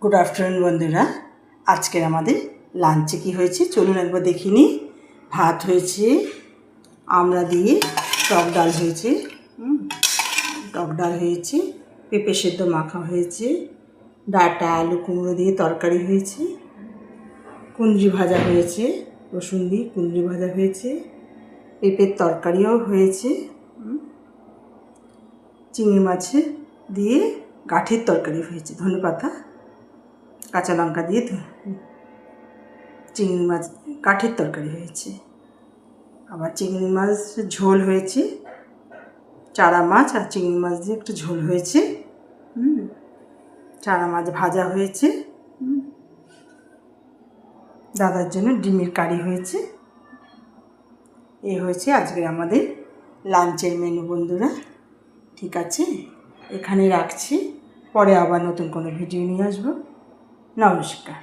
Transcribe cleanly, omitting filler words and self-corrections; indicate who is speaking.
Speaker 1: Good afternoon বন্ধুরা। আজকের আমাদের লাঞ্চে কি হয়েছে চলুন একবার দেখে নিই। ভাত হয়েছে, আমড়া দিয়ে টক ডাল হয়েছে, পেঁপে সেদ্ধ মাখা হয়েছে, ডাঁটা আলু কুমড়ো দিয়ে তরকারি হয়েছে, কুঁদরি ভাজা হয়েছে, রসুন দিয়ে কুঁদরি ভাজা হয়েছে, পেঁপের তরকারিও হয়েছে, চিংড়ি মাছ দিয়ে গাঠির তরকারি হয়েছে, ধনেপাতা কাঁচা লঙ্কা দিয়ে চিংড়ি মাছ কাঠির তরকারি হয়েছে। আবার চিংড়ি মাছ ঝোল হয়েছে, চারা মাছ আর চিংড়ি মাছ দিয়ে একটু ঝোল হয়েছে, চারা মাছ ভাজা হয়েছে, দাদার জন্য ডিমের কারি হয়েছে। এই হয়েছে আজকে আমাদের লাঞ্চের মেনু বন্ধুরা। ঠিক আছে, এখানে রাখছি, পরে আবার নতুন কোনো ভিডিও নিয়ে আসবো। নমস্কার।